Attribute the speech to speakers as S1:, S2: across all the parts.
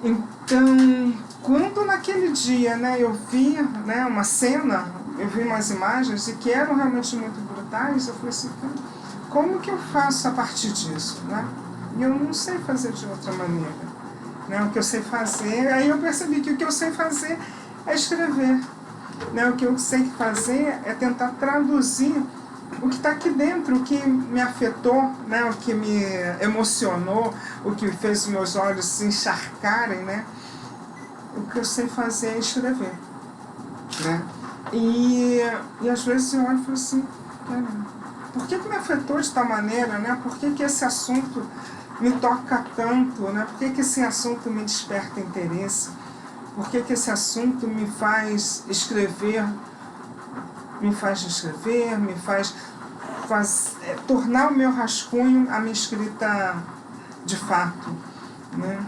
S1: Então, quando naquele dia, né, eu vi, né, uma cena, eu vi umas imagens e que eram realmente muito brutais, eu falei assim, como que eu faço a partir disso, né? E eu não sei fazer de outra maneira, né? O que eu sei fazer, aí eu percebi que o que eu sei fazer é escrever, né? O que eu sei fazer é tentar traduzir o que está aqui dentro, o que me afetou, né? O que me emocionou, o que fez os meus olhos se encharcarem, né? O que eu sei fazer é escrever, né? E às vezes eu olho e falo assim, por que me afetou de tal maneira, né? Por que esse assunto me toca tanto, né? Por que esse assunto me desperta interesse? Por que esse assunto me faz escrever, me faz tornar o meu rascunho a minha escrita de fato, né?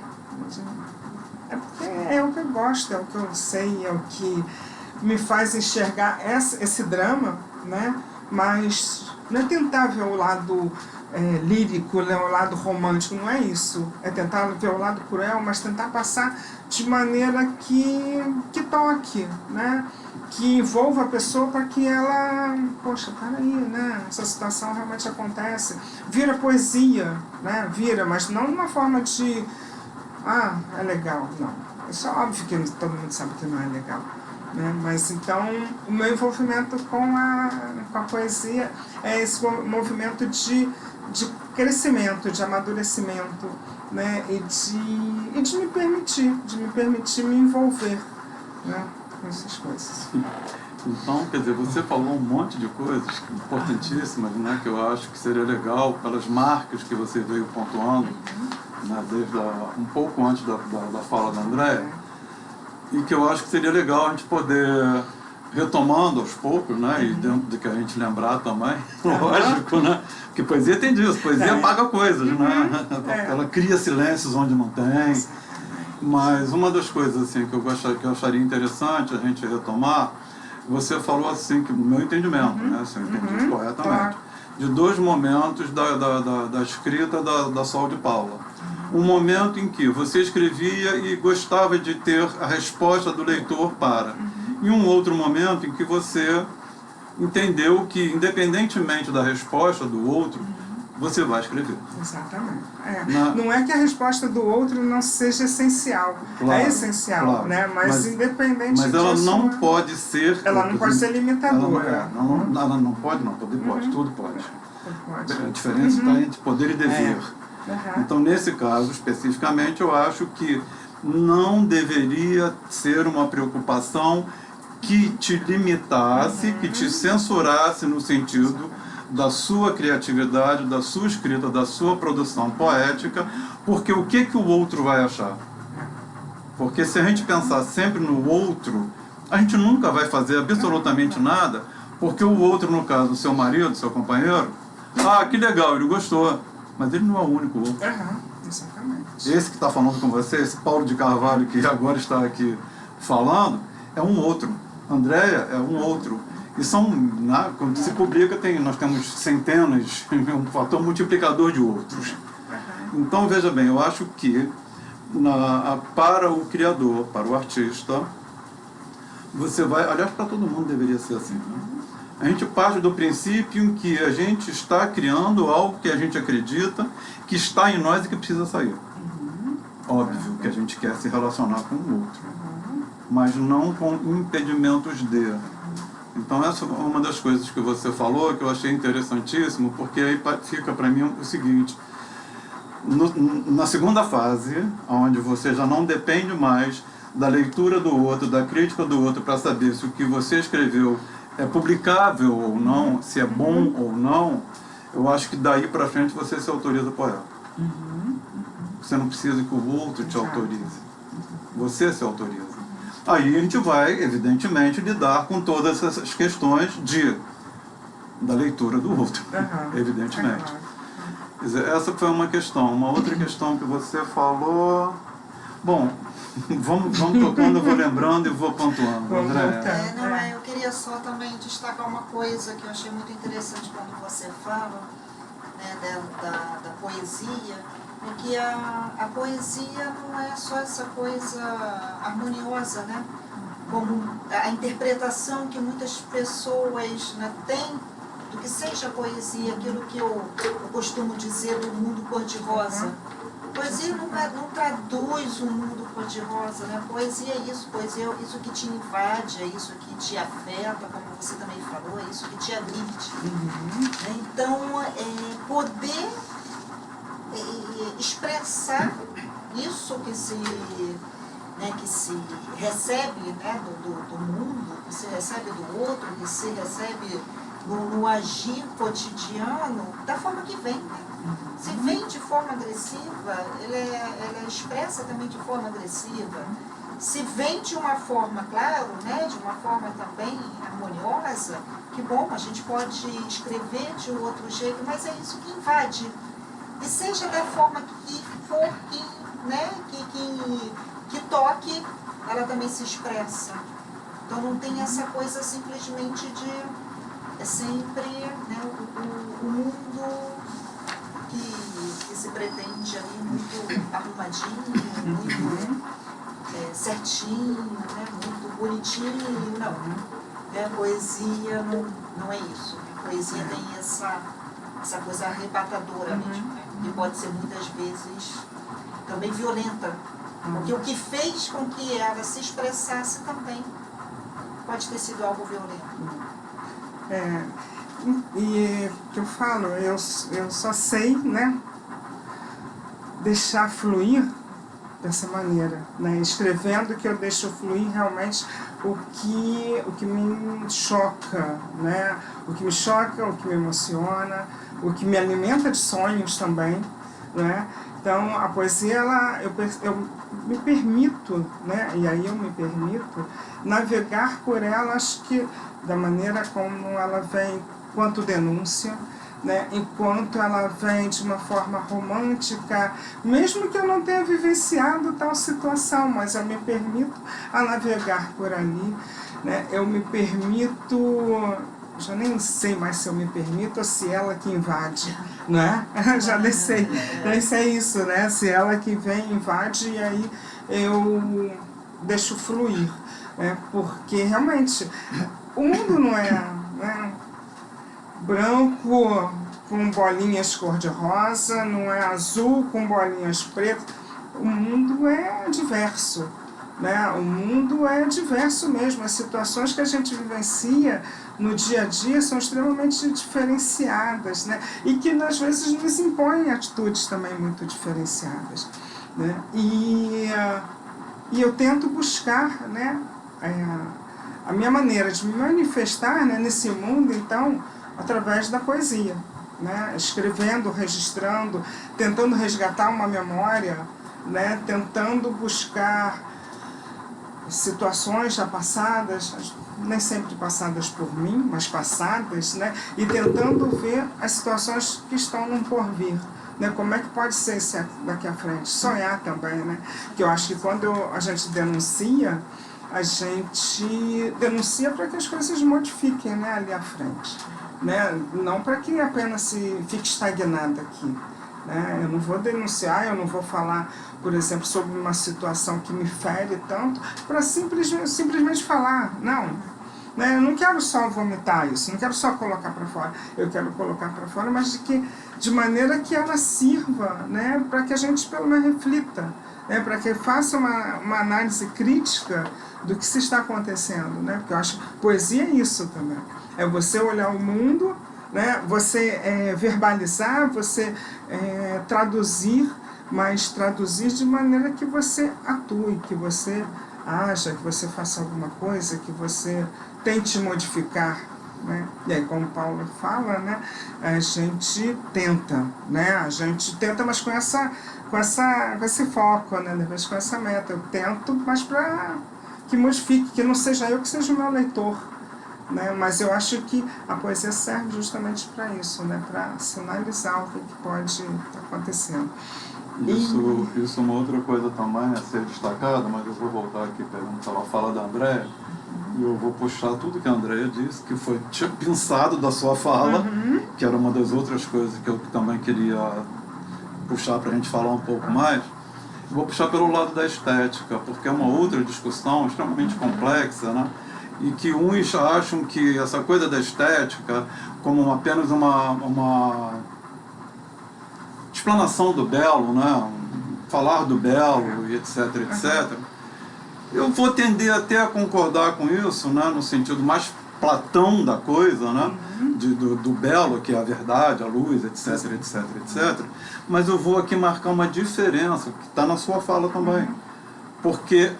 S1: É porque é o que eu gosto, é o que eu sei, é o que me faz enxergar esse drama, né? Mas não é tentar ver o lado lírico, né? O lado romântico, não é isso. É tentar ver o lado cruel, mas tentar passar de maneira que toque, né? Que envolva a pessoa para que ela, poxa, peraí, né? Essa situação realmente acontece. Vira poesia, né? Vira, mas não de uma forma de, é legal, não. Isso é óbvio que todo mundo sabe que não é legal, né? Mas então o meu envolvimento com a poesia é esse movimento de crescimento, de amadurecimento, né? E de me permitir me envolver, né? Com essas coisas.
S2: Então, quer dizer, você falou um monte de coisas importantíssimas, né? Que eu acho que seria legal, pelas marcas que você veio pontuando, né, desde um pouco antes da fala da Andréia, e que eu acho que seria legal a gente poder, retomando aos poucos, né, e dentro de que a gente lembrar também, lógico, né, porque poesia tem disso, poesia apaga coisas, né, ela cria silêncios onde não tem, mas uma das coisas assim, que eu acharia interessante a gente retomar, você falou assim, que no meu entendimento, né, se eu entendi corretamente, de dois momentos da escrita da Sol de Paula. Um momento em que você escrevia e gostava de ter a resposta do leitor para. E um outro momento em que você entendeu que, independentemente da resposta do outro, você vai escrever.
S1: Exatamente. Não é que a resposta do outro não seja essencial. Claro, é essencial, claro, né? Mas independente disso...
S2: Mas ela não pode ser...
S1: Ela não pode ser limitadora.
S2: Ela não pode, não. Poder pode, tudo pode. A diferença está entre poder e dever. Então, nesse caso, especificamente, eu acho que não deveria ser uma preocupação que te limitasse, que te censurasse no sentido da sua criatividade, da sua escrita, da sua produção poética, porque o que o outro vai achar? Porque se a gente pensar sempre no outro, a gente nunca vai fazer absolutamente nada, porque o outro, no caso, o seu marido, seu companheiro, que legal, ele gostou. Mas ele não é o único outro.
S1: Exatamente.
S2: Esse que está falando com você, esse Paulo de Carvalho que agora está aqui falando, é um outro. Andréia é um outro. E são, quando se publica, nós temos centenas, um fator multiplicador de outros. Então, veja bem, eu acho que para o criador, para o artista, você vai... Aliás, para todo mundo deveria ser assim, né? A gente parte do princípio em que a gente está criando algo que a gente acredita, que está em nós e que precisa sair. Óbvio que a gente quer se relacionar com o outro, mas não com impedimentos de. Então essa é uma das coisas que você falou, que eu achei interessantíssimo, porque aí fica para mim o seguinte, na segunda fase, onde você já não depende mais da leitura do outro, da crítica do outro, para saber se o que você escreveu é publicável ou não, se é bom ou não, eu acho que daí para frente você se autoriza poeta. Você não precisa que o outro te autorize. Você se autoriza. Aí a gente vai, evidentemente, lidar com todas essas questões da leitura do outro, evidentemente. Quer dizer, essa foi uma questão. Uma outra questão que você falou... Bom, vamos tocando, eu vou lembrando e vou pontuando. André.
S3: Eu queria só também destacar uma coisa que eu achei muito interessante quando você fala, né, da poesia, é que a poesia não é só essa coisa harmoniosa, né? Como a interpretação que muitas pessoas, né, têm do que seja poesia, aquilo que eu costumo dizer do mundo cor-de-rosa. Poesia não traduz o mundo cor-de-rosa, né? Poesia é isso isso que te invade, é isso que te afeta, como você também falou, é isso que te agride. Então, poder expressar isso que se recebe, né, do mundo, que se recebe do outro, que se recebe no agir cotidiano, da forma que vem, né? Se vem de forma agressiva, ela é expressa também de forma agressiva. Se vem de uma forma, claro, né, de uma forma também harmoniosa, que bom, a gente pode escrever de outro jeito, mas é isso que invade. E seja da forma que for, que toque, ela também se expressa. Então não tem essa coisa simplesmente de... É sempre, né, o mundo que se pretende ali muito arrumadinho, muito certinho, né, muito bonitinho. Não, né, poesia não é isso. A poesia tem essa coisa arrebatadora mesmo, né, que pode ser muitas vezes também violenta. Porque o que fez com que ela se expressasse também pode ter sido algo violento.
S1: E que eu falo, eu só sei, né, deixar fluir dessa maneira, né, escrevendo que eu deixo fluir realmente o que me choca, né, o que me choca, o que me emociona, o que me alimenta de sonhos também, né. Então a poesia, eu me permito, né, e aí eu me permito navegar por ela, acho que da maneira como ela vem, quanto denúncia, né, enquanto ela vem de uma forma romântica, mesmo que eu não tenha vivenciado tal situação, mas eu me permito a navegar por ali, né, eu me permito, já nem sei mais se eu me permito ou se ela que invade, né? Já nem sei isso, né? Se ela que vem, invade, e aí eu deixo fluir, né? Porque realmente o mundo não é, né, branco com bolinhas cor-de-rosa, não é azul com bolinhas pretas. O mundo é diverso, né? O mundo é diverso mesmo. As situações que a gente vivencia no dia a dia são extremamente diferenciadas, né? E que às vezes nos impõem atitudes também muito diferenciadas, né? E eu tento buscar, né, a minha maneira de me manifestar, né, nesse mundo, então, através da poesia, né, escrevendo, registrando, tentando resgatar uma memória, né, tentando buscar situações já passadas, nem sempre passadas por mim, mas passadas, né, e tentando ver as situações que estão no porvir, né, como é que pode ser daqui à frente, sonhar também, né, que eu acho que quando a gente denuncia, a gente denuncia para que as coisas modifiquem, né, ali à frente, né, não para que apenas se fique estagnada aqui, né. Eu não vou denunciar, eu não vou falar, por exemplo, sobre uma situação que me fere tanto, para simplesmente falar, não, né, eu não quero só vomitar isso, não quero só colocar para fora, eu quero colocar para fora, mas de maneira que ela sirva, né, para que a gente pelo menos reflita, né, para que faça uma análise crítica do que se está acontecendo, né, porque eu acho que poesia é isso também, é você olhar o mundo, né, você verbalizar, você traduzir, mas traduzir de maneira que você atue, que você haja, que você faça alguma coisa, que você tente modificar, né? E aí, como Paulo fala, né, a gente tenta, né? A gente tenta, mas com esse foco, né? Depois com essa meta. Eu tento, mas para que modifique, que não seja eu, que seja o meu leitor, né? Mas eu acho que a poesia serve justamente para isso, né? Para sinalizar o que pode estar acontecendo.
S2: Isso é uma outra coisa também a ser destacada, mas eu vou voltar aqui pegando a fala da Andréia, e eu vou puxar tudo que a Andréia disse, que foi pensado da sua fala, que era uma das outras coisas que eu também queria puxar para a gente falar um pouco mais, eu vou puxar pelo lado da estética, porque é uma outra discussão extremamente complexa, né? E que uns acham que essa coisa da estética, como apenas uma explanação do belo, né? Falar do belo, e etc, etc. Eu vou tender até a concordar com isso, né? No sentido mais Platão da coisa, né? Do belo, que é a verdade, a luz, etc, etc, etc. Mas eu vou aqui marcar uma diferença, que está na sua fala também. Porque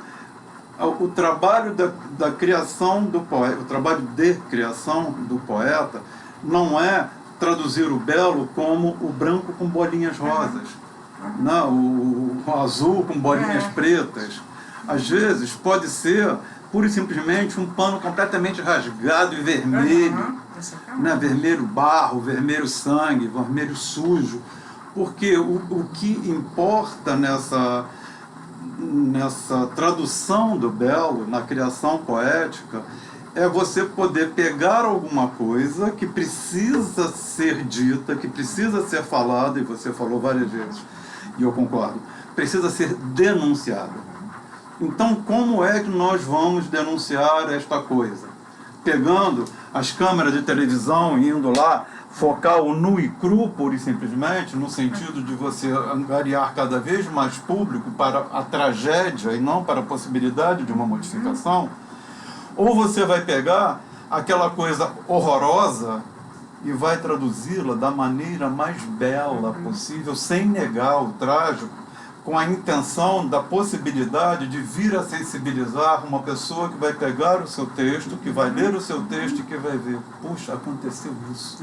S2: o trabalho da criação do poeta, o trabalho de criação do poeta, não é traduzir o belo como o branco com bolinhas rosas, não, o azul com bolinhas pretas. Às vezes pode ser pura e simplesmente um pano completamente rasgado e vermelho, né? Vermelho barro, vermelho sangue, vermelho sujo, porque o que importa nessa tradução do belo, na criação poética, é você poder pegar alguma coisa que precisa ser dita, que precisa ser falada, e você falou várias vezes, e eu concordo, precisa ser denunciada. Então, como é que nós vamos denunciar esta coisa? Pegando as câmeras de televisão e indo lá focar o nu e cru, pura e simplesmente, no sentido de você angariar cada vez mais público para a tragédia e não para a possibilidade de uma modificação, ou você vai pegar aquela coisa horrorosa e vai traduzi-la da maneira mais bela possível, sem negar o trágico, com a intenção da possibilidade de vir a sensibilizar uma pessoa que vai pegar o seu texto, que vai ler o seu texto e que vai ver, puxa, aconteceu isso.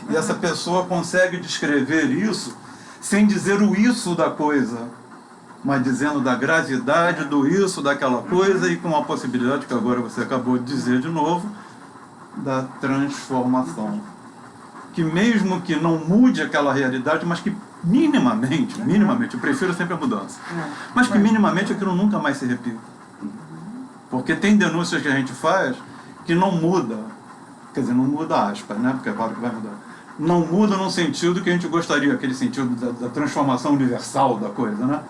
S2: E essa pessoa consegue descrever isso sem dizer o isso da coisa, mas dizendo da gravidade do isso daquela coisa e com a possibilidade, que agora você acabou de dizer de novo, da transformação. Que mesmo que não mude aquela realidade, mas que minimamente, eu prefiro sempre a mudança, mas que minimamente aquilo nunca mais se repita. Porque tem denúncias que a gente faz que não muda, quer dizer, não muda aspas, né? Porque é claro que vai mudar. Não muda no sentido que a gente gostaria, aquele sentido da transformação universal da coisa, né?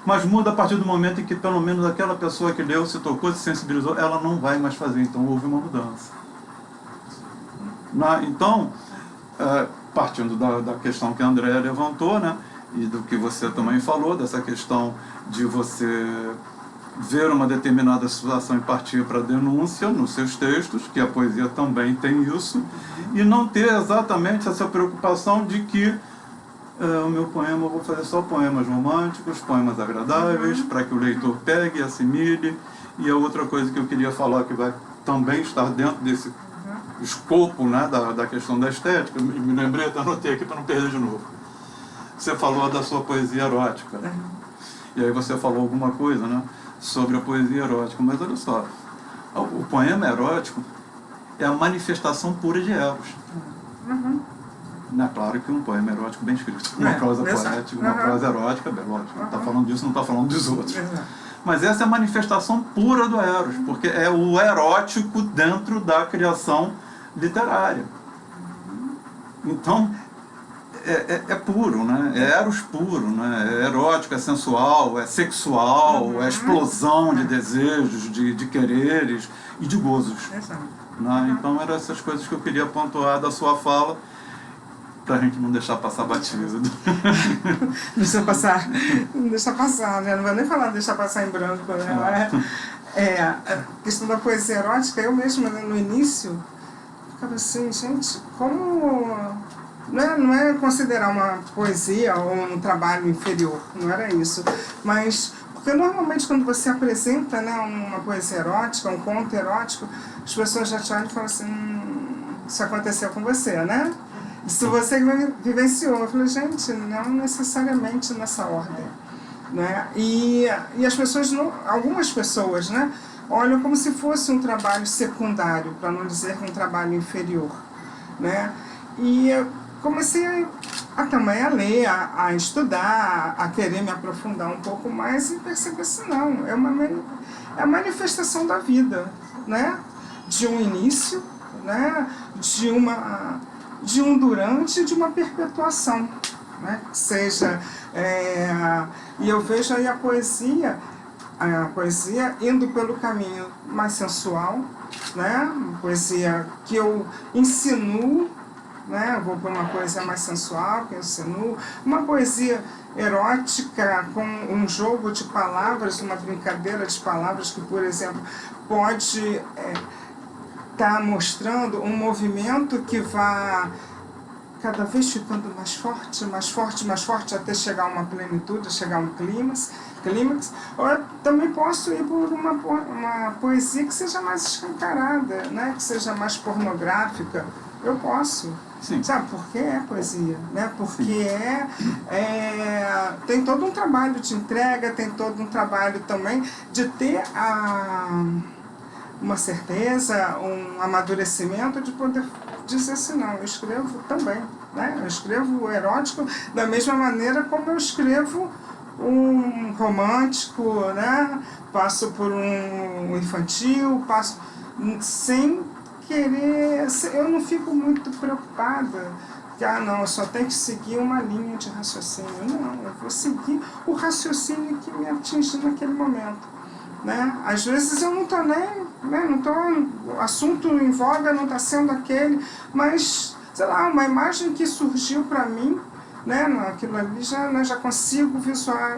S2: Mas muda a partir do momento em que pelo menos aquela pessoa que leu, se tocou, se sensibilizou, ela não vai mais fazer, então houve uma mudança. Então, partindo da questão que a Andréa levantou, né, e do que você também falou, dessa questão de você ver uma determinada situação e partir para a denúncia nos seus textos, que a poesia também tem isso, e não ter exatamente essa preocupação de que o meu poema, eu vou fazer só poemas românticos, poemas agradáveis, para que o leitor pegue, assimile. E a outra coisa que eu queria falar, que vai também estar dentro desse escopo, né, da questão da estética, me lembrei, até anotei aqui para não perder de novo. Você falou da sua poesia erótica, e aí você falou alguma coisa, né, sobre a poesia erótica, mas olha só, o poema erótico é a manifestação pura de Eros. Não é claro que um poema erótico bem escrito, uma prosa poética, uma prosa erótica, bem lógico, não está falando disso, não está falando dos outros. Mas essa é a manifestação pura do Eros, porque é o erótico dentro da criação literária. Então, é puro, né? É Eros puro, né? É erótico, é sensual, é sexual, é explosão de desejos, de quereres e de gozos. Né? Então, eram essas coisas que eu queria pontuar da sua fala, para a gente não deixar passar batido.
S1: Deixa passar, né? Não vou nem falar deixar passar em branco, né? A questão da poesia erótica, eu mesma, né, no início, ficava assim, gente, como... Não é considerar uma poesia ou um trabalho inferior, não era isso. Mas, porque normalmente quando você apresenta, né, uma poesia erótica, um conto erótico, as pessoas já te olham e falam assim, isso aconteceu com você, né? Isso você vivenciou. Eu falei, gente, não necessariamente nessa ordem, né? E as pessoas, algumas pessoas, né, olham como se fosse um trabalho secundário, para não dizer um trabalho inferior, né? E eu comecei também a ler, a estudar, a querer me aprofundar um pouco mais e perceber assim, não, é a manifestação da vida, né? De um início, né? De um durante e de uma perpetuação, né? Que seja, e eu vejo aí a poesia indo pelo caminho mais sensual, né? Uma poesia que eu insinuo, né? Vou para uma poesia mais sensual, que eu insinuo, uma poesia erótica com um jogo de palavras, uma brincadeira de palavras que, por exemplo, pode estar mostrando um movimento que vá cada vez ficando mais forte, mais forte, mais forte, até chegar a uma plenitude, chegar a um clímax. Ou eu também posso ir por uma poesia que seja mais escancarada, né? Que seja mais pornográfica. Eu posso.
S2: Sim.
S1: Sabe por que é poesia? Né? Porque tem todo um trabalho de entrega, tem todo um trabalho também de ter uma certeza, um amadurecimento de poder dizer assim, não, eu escrevo também. Né? Eu escrevo o erótico da mesma maneira como eu escrevo um romântico, né? Passo por um infantil, passo sem querer, eu não fico muito preocupada que, não, eu só tenho que seguir uma linha de raciocínio. Não, eu vou seguir o raciocínio que me atinge naquele momento. Né? Às vezes eu não estou nem, né? Não tô, o assunto em voga não está sendo aquele, mas, sei lá, uma imagem que surgiu para mim, né? Aquilo ali já consigo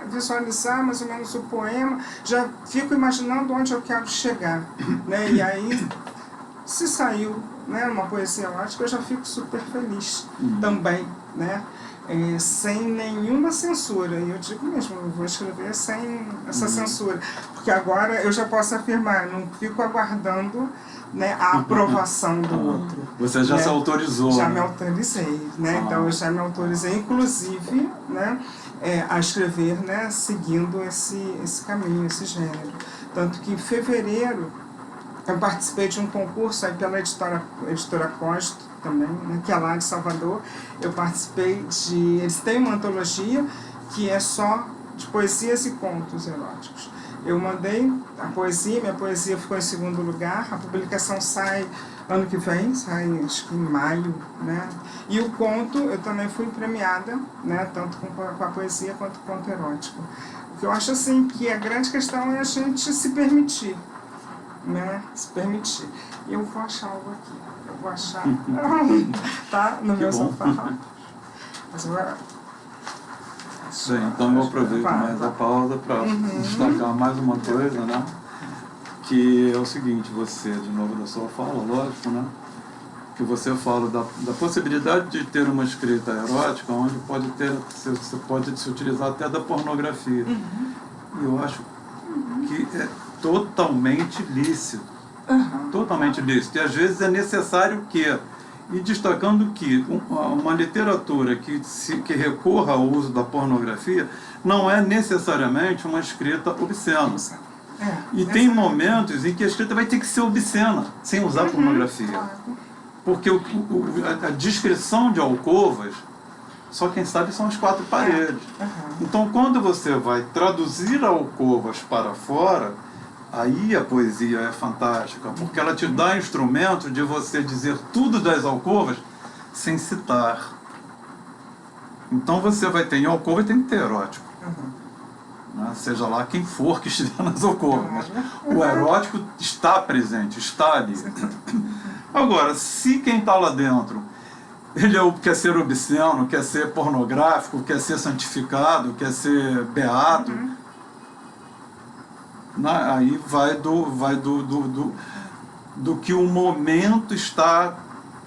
S1: visualizar mais ou menos o poema, já fico imaginando onde eu quero chegar. Né? E aí, se saiu, né, uma poesia erótica, eu já fico super feliz também, né? Sem nenhuma censura. E eu digo mesmo, eu vou escrever sem essa censura. Porque agora eu já posso afirmar, não fico aguardando, né, a aprovação do outro.
S2: Você já, né, se autorizou.
S1: Já,
S2: né?
S1: me autorizei. Né? Então eu já me autorizei, inclusive, né, a escrever, né, seguindo esse caminho, esse gênero. Tanto que em fevereiro eu participei de um concurso aí pela editora Costa também, né, que é lá de Salvador. Eu participei eles têm uma antologia que é só de poesias e contos eróticos. Eu mandei a poesia, minha poesia ficou em segundo lugar, a publicação sai ano que vem, sai acho que em maio, né? E o conto, eu também fui premiada, né, tanto com a poesia quanto com o conto erótico. O que eu acho assim, que a grande questão é a gente se permitir, né? Se permitir. E eu vou achar algo aqui. Eu vou achar. Tá? No meu sofá. Mas agora.
S2: Bem, então eu aproveito mais a pausa para destacar mais uma coisa, né? Que é o seguinte, você, de novo da sua fala, lógico, né? Que você fala da possibilidade de ter uma escrita erótica, onde você pode se utilizar até da pornografia. E eu acho que é totalmente lícito. Totalmente lícito. E às vezes é necessário que, e destacando que uma literatura que recorra ao uso da pornografia não é necessariamente uma escrita obscena. E tem momentos em que a escrita vai ter que ser obscena, sem usar pornografia. Porque a descrição de alcovas, só quem sabe são as quatro paredes. Então, quando você vai traduzir alcovas para fora, aí a poesia é fantástica, porque ela te dá instrumento de você dizer tudo das alcovas sem citar. Então você vai ter em alcova e tem que ter erótico. Né? Seja lá quem for que estiver nas alcovas. O erótico está presente, está ali. Agora, se quem está lá dentro ele quer ser obsceno, quer ser pornográfico, quer ser santificado, quer ser beato, aí vai do que o momento está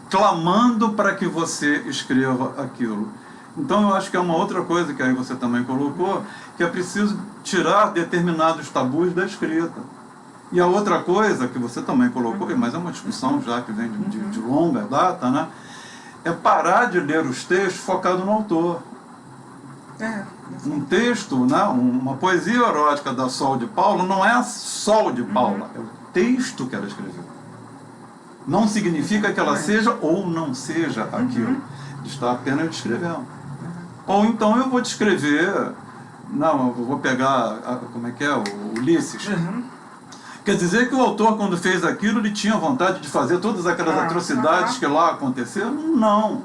S2: clamando para que você escreva aquilo. Então eu acho que é uma outra coisa que aí você também colocou, que é preciso tirar determinados tabus da escrita. E a outra coisa que você também colocou, mas é uma discussão já que vem de longa data, né? É parar de ler os textos focado no autor. Um texto, né, uma poesia erótica da Sol de Paula não é a Sol de Paula, é o texto que ela escreveu. Não significa que ela seja ou não seja aquilo. Está apenas descrevendo. Ou então eu vou descrever, não, eu vou pegar, como é que é, o Ulisses. Quer dizer que o autor, quando fez aquilo, ele tinha vontade de fazer todas aquelas atrocidades que lá aconteceram? Não.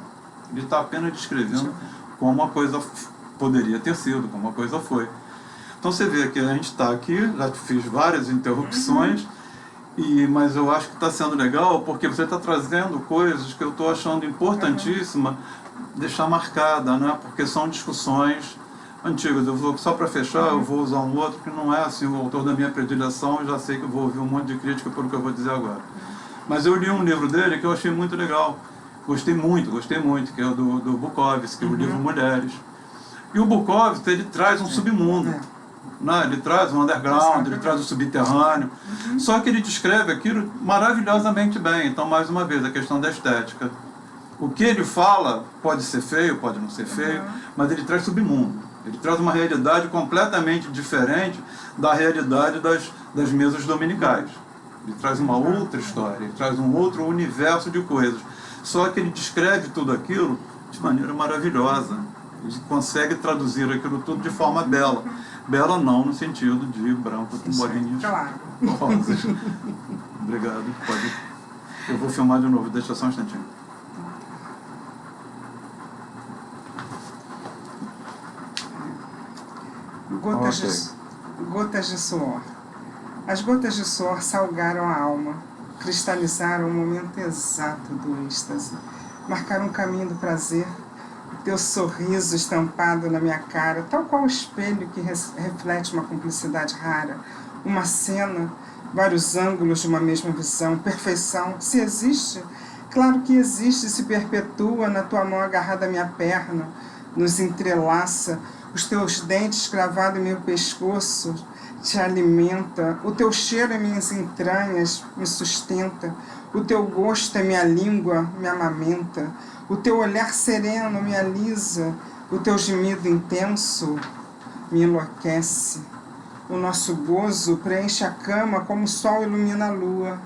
S2: Ele está apenas descrevendo como a coisa poderia ter sido, como a coisa foi. Então você vê que a gente está aqui, já fiz várias interrupções, mas eu acho que está sendo legal porque você está trazendo coisas que eu estou achando importantíssima deixar marcada, né? Porque são discussões antigas. Só para fechar, eu vou usar um outro que não é assim, o autor da minha predileção, eu já sei que eu vou ouvir um monte de crítica pelo que eu vou dizer agora. Mas eu li um livro dele que eu achei muito legal, gostei muito, que é o do Bukowski, o livro Mulheres. E o Bukowski, ele traz um submundo. Né? Ele traz um underground, ele traz o subterrâneo, só que ele descreve aquilo maravilhosamente bem. Então, mais uma vez, a questão da estética. O que ele fala pode ser feio, pode não ser feio, mas ele traz submundo. Ele traz uma realidade completamente diferente da realidade das mesas dominicais. Ele traz uma outra história, ele traz um outro universo de coisas. Só que ele descreve tudo aquilo de maneira maravilhosa. Ele consegue traduzir aquilo tudo de forma bela. Bela não no sentido de branco com bolinhas rosas. Obrigado. Pode. Eu vou filmar de novo, deixa só um instantinho.
S1: Gotas de suor. As gotas de suor salgaram a alma, cristalizaram o momento exato do êxtase, marcaram um caminho do prazer. Teu sorriso estampado na minha cara, tal qual o espelho que reflete uma cumplicidade rara, uma cena, vários ângulos de uma mesma visão, perfeição. Se existe, claro que existe, se perpetua na tua mão agarrada à minha perna, nos entrelaça, os teus dentes cravados em meu pescoço te alimenta, o teu cheiro em minhas entranhas me sustenta, o teu gosto é minha língua, me amamenta, o teu olhar sereno me alisa, o teu gemido intenso me enlouquece. O nosso gozo preenche a cama como o sol ilumina a lua.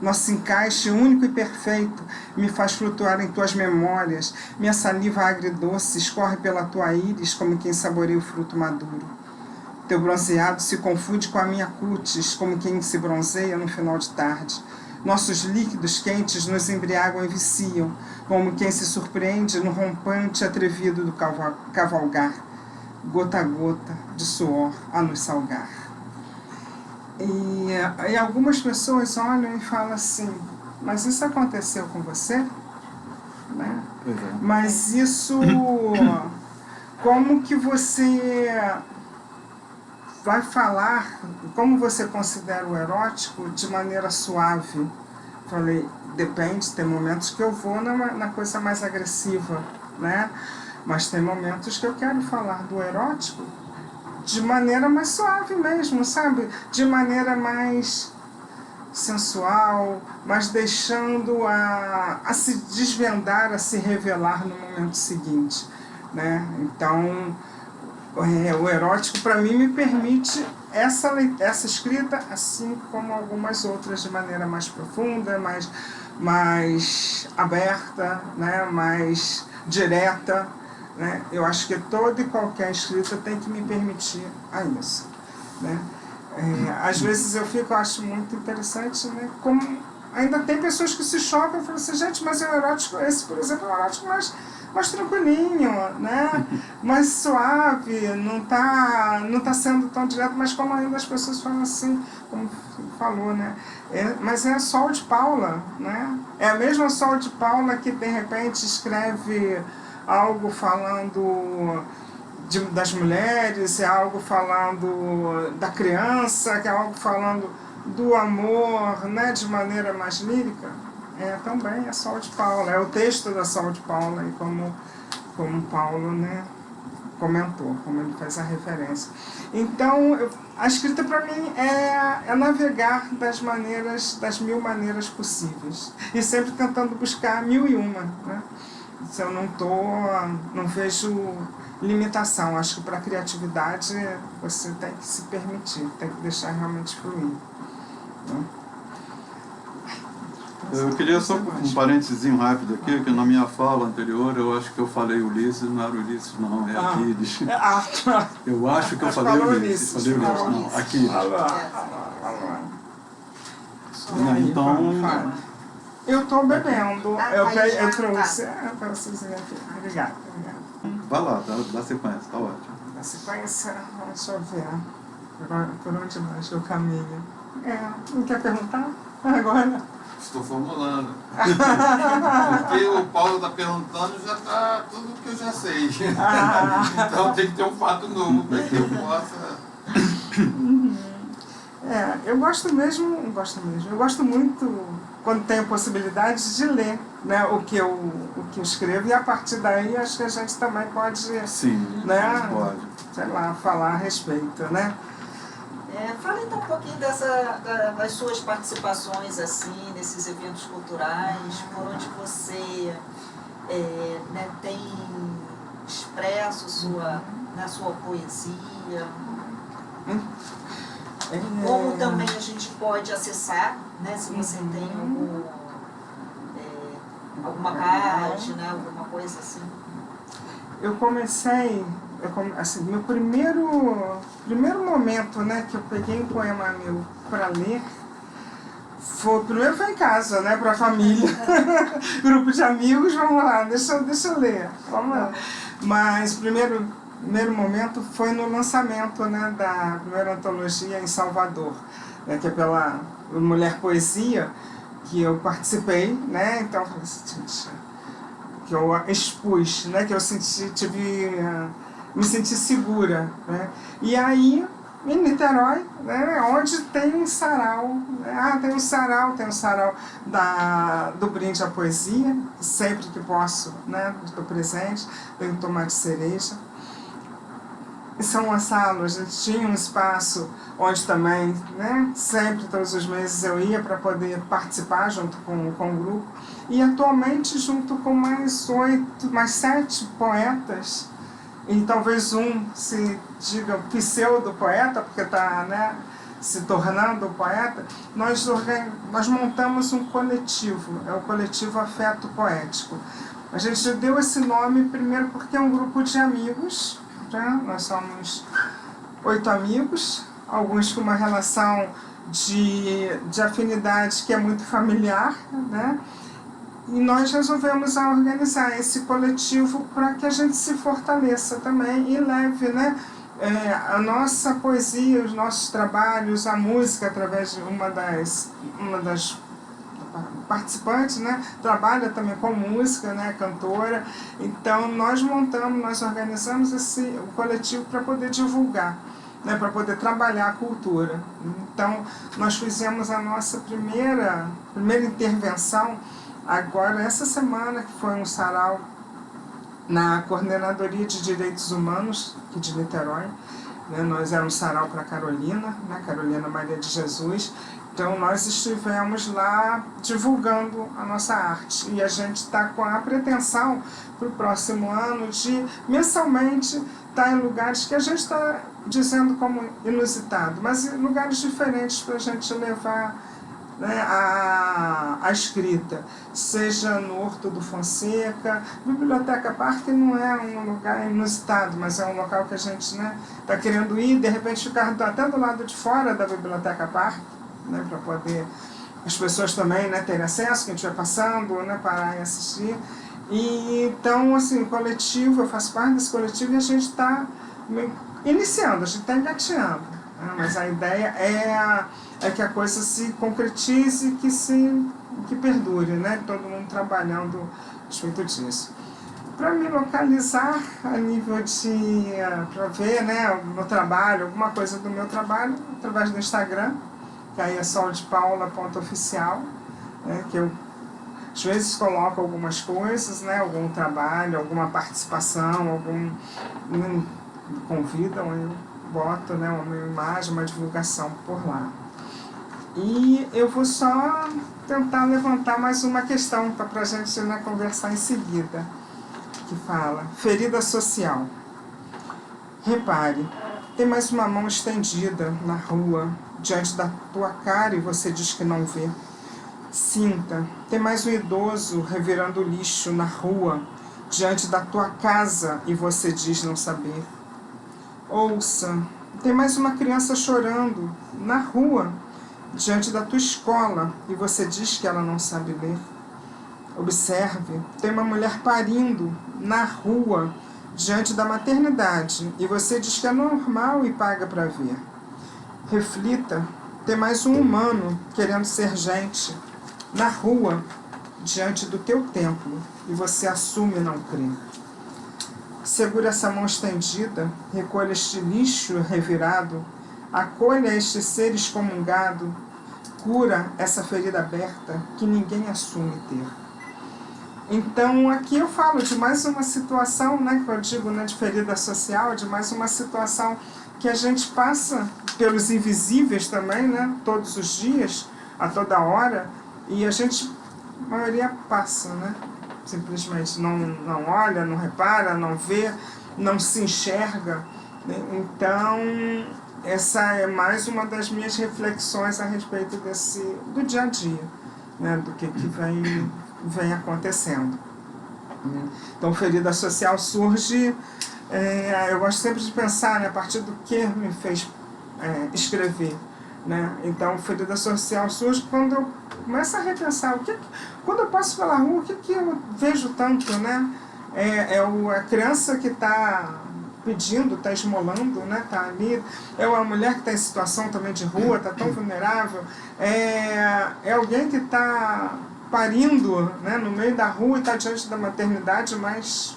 S1: Nosso encaixe único e perfeito me faz flutuar em tuas memórias. Minha saliva agridoce escorre pela tua íris como quem saboreia o fruto maduro. Teu bronzeado se confunde com a minha cutis, como quem se bronzeia no final de tarde. Nossos líquidos quentes nos embriagam e viciam, como quem se surpreende no rompante atrevido do cavalgar, gota a gota de suor a nos salgar. E algumas pessoas olham e falam assim, mas isso aconteceu com você? Né? Mas isso, como que você vai falar, como você considera o erótico de maneira suave? Falei, depende, tem momentos que eu vou na coisa mais agressiva, né? Mas tem momentos que eu quero falar do erótico de maneira mais suave mesmo, sabe? De maneira mais sensual, mas deixando a se desvendar, a se revelar no momento seguinte, né? Então, o erótico, para mim, me permite essa escrita, assim como algumas outras, de maneira mais profunda, mais aberta, né? Mais direta, né? Eu acho que toda e qualquer escrita tem que me permitir a isso, né? Às vezes eu acho muito interessante, né? Como ainda tem pessoas que se chocam e falam assim, gente, mas é um erótico, esse, por exemplo, é um erótico mais tranquilinho, né? Mais suave, não tá sendo tão direto, mas como ainda as pessoas falam assim, como falou, né? Mas é a Sol de Paula, né? É a mesma Sol de Paula que de repente escreve algo falando das mulheres, é algo falando da criança, que é algo falando do amor, né, de maneira mais lírica. Também é Sol de Paula, é o texto da Sol de Paula, e como Paulo, né, comentou, como ele faz a referência. Então, a escrita para mim é navegar das mil maneiras possíveis, e sempre tentando buscar 1001, né? Se eu não vejo limitação. Acho que para a criatividade você tem que se permitir, tem que deixar realmente fluir, né?
S2: Eu queria só um parênteses rápido aqui, que na minha fala anterior eu acho que eu falei Ulisses, não era Ulisses não, é Aquiles. Eu acho que eu falei Ulisses. Falei Ulisses, não, Aquiles. Então...
S1: Eu estou bebendo. Eu trouxe para vocês aqui. Obrigado.
S2: Vai lá, dá sequência, tá ótimo.
S1: Na sequência, deixa eu ver por onde mais eu caminho. Não quer perguntar? Agora?
S4: Estou formulando. Porque o Paulo está perguntando já está tudo que eu já sei. Então tem que ter um fato novo para que eu possa.
S1: Eu gosto muito, quando tenho possibilidade, de ler, né, o que eu escrevo, e a partir daí acho que a gente também pode,
S2: Sim,
S1: né,
S2: pode.
S1: sei lá, falar a respeito, né?
S3: Fala então um pouquinho das suas participações assim, nesses eventos culturais, por onde você né, tem expresso sua poesia. Como também a gente pode acessar, né, se você tem alguma página, alguma coisa assim.
S1: Eu comecei, assim, meu primeiro momento, né, que eu peguei um poema meu para ler, primeiro foi em casa, né, para a família, grupo de amigos, vamos lá, deixa eu ler, vamos lá. Mas o primeiro momento foi no lançamento, né, da primeira antologia em Salvador, né, que é pela Mulher Poesia, que eu participei, né, então que eu expus, né, que eu me senti segura, né, e aí em Niterói, né, onde tem um sarau, né, tem um sarau do Brinde à Poesia, sempre que posso, né, estou presente, tem um tomate cereja. Em São Gonçalo, a gente tinha um espaço onde também, né, sempre, todos os meses eu ia para poder participar junto com o grupo. E atualmente, junto com mais 7 poetas, e talvez um se diga pseudo-poeta, porque está, né, se tornando poeta, nós montamos um coletivo, é o Coletivo Afeto Poético. A gente deu esse nome primeiro porque é um grupo de amigos, né? Nós somos 8 amigos, alguns com uma relação de afinidade que é muito familiar, né? E nós resolvemos organizar esse coletivo para que a gente se fortaleça também e leve, né, a nossa poesia, os nossos trabalhos, a música, através de uma das participantes, né, trabalha também com música, né, cantora. Então nós organizamos o coletivo para poder divulgar, né, para poder trabalhar a cultura. Então nós fizemos a nossa primeira intervenção agora, essa semana, que foi um sarau na Coordenadoria de Direitos Humanos aqui de Niterói, né? Nós éramos sarau para Carolina, né? Carolina Maria de Jesus. Então nós estivemos lá divulgando a nossa arte. E a gente está com a pretensão para o próximo ano de mensalmente estar em lugares que a gente está dizendo como inusitado, mas em lugares diferentes para a gente levar, né, a escrita, seja no Horto do Fonseca. Biblioteca Parque não é um lugar inusitado, mas é um local que a gente, né, está querendo ir, de repente ficar até do lado de fora da Biblioteca Parque, né, para poder as pessoas também, né, terem acesso, quem estiver passando, né, parar e assistir. E então, assim, o coletivo, eu faço parte desse coletivo e a gente está iniciando, a gente está engateando, né, mas a ideia é que a coisa se concretize, que perdure, né? Todo mundo trabalhando a respeito disso. Para me localizar a nível de, para ver, né, o meu trabalho, alguma coisa do meu trabalho, através do Instagram, que aí é soldepaula.oficial, né, que eu às vezes coloco algumas coisas, né, algum trabalho, alguma participação, me convidam, eu boto, né, uma imagem, uma divulgação por lá. E eu vou só tentar levantar mais uma questão para a gente, né, conversar em seguida, que fala: ferida social. Repare, tem mais uma mão estendida na rua, diante da tua cara, e você diz que não vê. Sinta, tem mais um idoso revirando lixo na rua, diante da tua casa, e você diz não saber. Ouça, tem mais uma criança chorando na rua, diante da tua escola, e você diz que ela não sabe ler. Observe, tem uma mulher parindo na rua, diante da maternidade e você diz que é normal e paga para ver. Reflita, tem mais um humano querendo ser gente na rua diante do teu templo e você assume não crer. Segura essa mão estendida, recolha este lixo revirado, acolha este ser excomungado, cura essa ferida aberta que ninguém assume ter. Então, aqui eu falo de mais uma situação, né, que eu digo, né, de ferida social, de mais uma situação que a gente passa pelos invisíveis também, né, todos os dias, a toda hora, e a gente, a maioria passa, né, simplesmente não olha, não repara, não vê, não se enxerga, né? Então, essa é mais uma das minhas reflexões a respeito do dia a dia, né, do que vem acontecendo. Então, ferida social surge, eu gosto sempre de pensar, né, a partir do que me fez escrever. Né? Então, ferida social surge quando eu começo a repensar, quando eu passo pela rua, o que eu vejo tanto, né? A criança que está pedindo, está esmolando, né? Está ali, é uma mulher que está em situação também de rua, está tão vulnerável, é alguém que está parindo, né, no meio da rua e está diante da maternidade, mas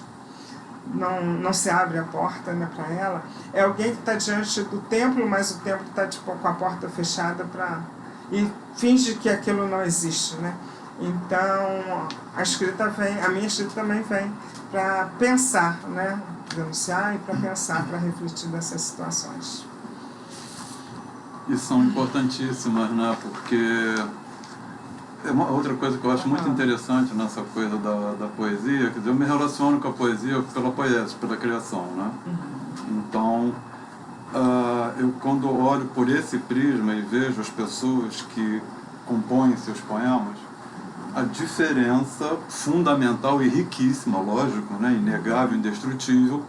S1: não se abre a porta, né, para ela. É alguém que está diante do templo, mas o templo está tipo, com a porta fechada e finge que aquilo não existe. Né? Então, a minha escrita também vem para pensar, né, denunciar e para pensar, para refletir dessas situações.
S2: E são importantíssimas, né, porque é uma outra coisa que eu acho muito interessante nessa coisa da poesia, quer dizer, eu me relaciono com a poesia pela poesia, pela criação, né? Então, eu quando olho por esse prisma e vejo as pessoas que compõem seus poemas, a diferença fundamental e riquíssima, lógico, né? Inegável, indestrutível,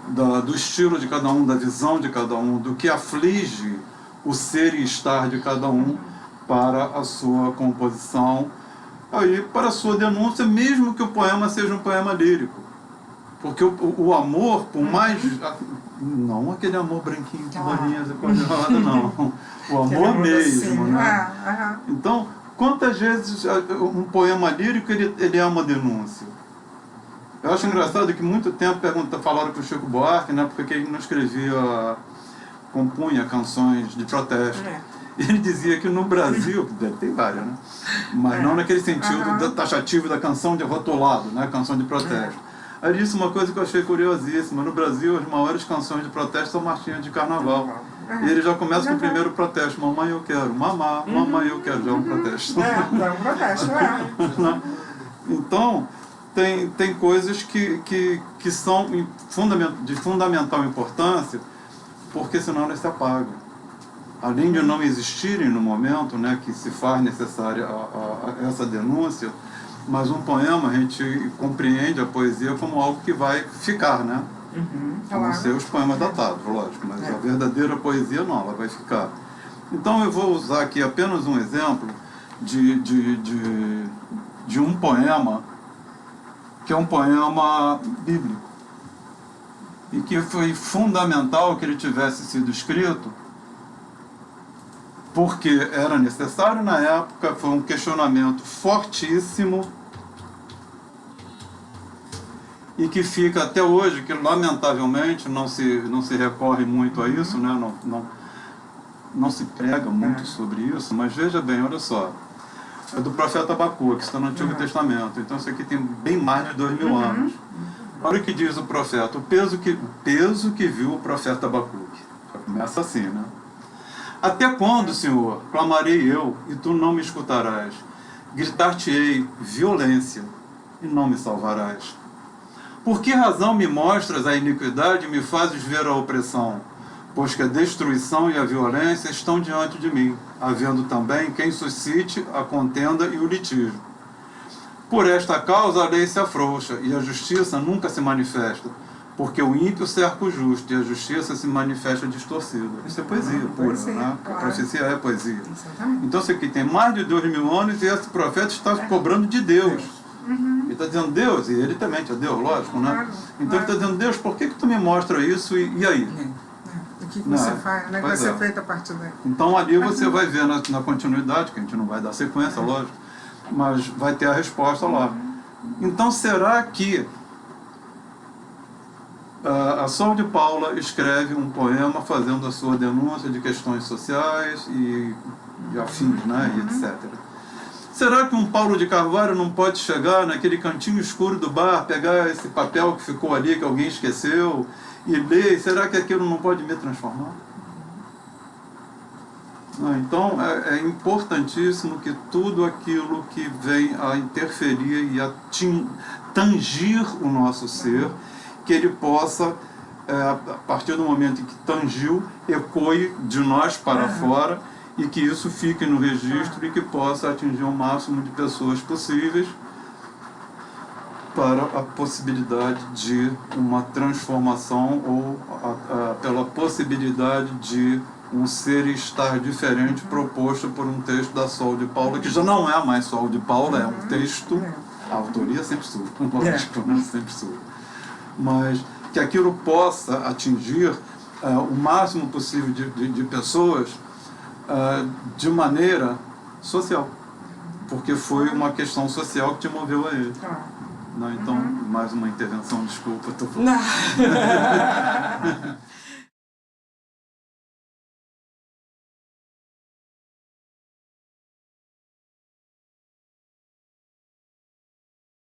S2: do estilo de cada um, da visão de cada um, do que aflige o ser e estar de cada um, para a sua composição, aí para a sua denúncia, mesmo que o poema seja um poema lírico. Porque o amor, por mais... Não aquele amor branquinho de bolinhas e cor-de-rosa, não. O amor mesmo, né? Então, quantas vezes um poema lírico ele é uma denúncia? Eu acho engraçado que muito tempo falaram para o Chico Buarque, né, porque ele não compunha canções de protesto. Ele dizia que no Brasil, deve ter várias, né? Mas não naquele sentido taxativo da canção de rotulado, né? Canção de protesto. Aí disse uma coisa que eu achei curiosíssima. No Brasil, as maiores canções de protesto são marchinhas de carnaval. E ele já começa com o primeiro protesto. Mamãe, eu quero. Mamãe, eu quero. Já é um protesto.
S1: É um protesto,
S2: Então, tem coisas que são de fundamental importância, porque senão elas se apagam. Além de não existirem no momento, né, que se faz necessária essa denúncia, mas um poema a gente compreende a poesia como algo que vai ficar, né? A não ser os poemas datados, lógico, mas a verdadeira poesia não, ela vai ficar. Então eu vou usar aqui apenas um exemplo de um poema, que é um poema bíblico, e que foi fundamental que ele tivesse sido escrito, porque era necessário na época, foi um questionamento fortíssimo e que fica até hoje, que lamentavelmente não se recorre muito a isso, né? não se prega muito sobre isso, mas veja bem, olha só, é do profeta Abacuque, que está no Antigo Testamento, então isso aqui tem bem mais de 2000 anos. Olha o que diz o profeta, o peso que viu o profeta Abacuque, já começa assim, né? Até quando, Senhor, clamarei eu, e tu não me escutarás? Gritar-te-ei violência, e não me salvarás. Por que razão me mostras a iniquidade e me fazes ver a opressão? Pois que a destruição e a violência estão diante de mim, havendo também quem suscite a contenda e o litígio. Por esta causa a lei se afrouxa, e a justiça nunca se manifesta. Porque o ímpio cerca o justo e a justiça se manifesta distorcida. Isso é poesia pura, né? Claro. A profecia é poesia. Exatamente. Então isso aqui tem mais de 2000 anos e esse profeta está cobrando de Deus. Ele está dizendo, Deus, e ele também é Deus, lógico, né?
S1: Claro,
S2: Então ele está dizendo, Deus, por que tu me mostra isso e aí?
S1: O que
S2: Não,
S1: você faz, né? O que
S2: pois
S1: você
S2: é.
S1: feito a partir daí.
S2: Então ali você vai ver na continuidade, que a gente não vai dar sequência, lógico, mas vai ter a resposta lá. Então será que a Sol de Paula escreve um poema fazendo a sua denúncia de questões sociais e afins, né, e etc. Será que um Paulo de Carvalho não pode chegar naquele cantinho escuro do bar, pegar esse papel que ficou ali, que alguém esqueceu, e ler? Será que aquilo não pode me transformar? Então é importantíssimo que tudo aquilo que vem a interferir e a tangir o nosso ser, que ele possa, a partir do momento em que tangiu, ecoe de nós para fora, e que isso fique no registro e que possa atingir o máximo de pessoas possíveis para a possibilidade de uma transformação ou pela possibilidade de um ser estar diferente proposto por um texto da Sol de Paula, que já não é mais Sol de Paula, é um texto, a autoria sempre sua, lógico, né? Sempre sua. Mas que aquilo possa atingir o máximo possível de pessoas de maneira social, porque foi uma questão social que te moveu a ele. Então, mais uma intervenção, desculpa, estou falando.
S1: Não.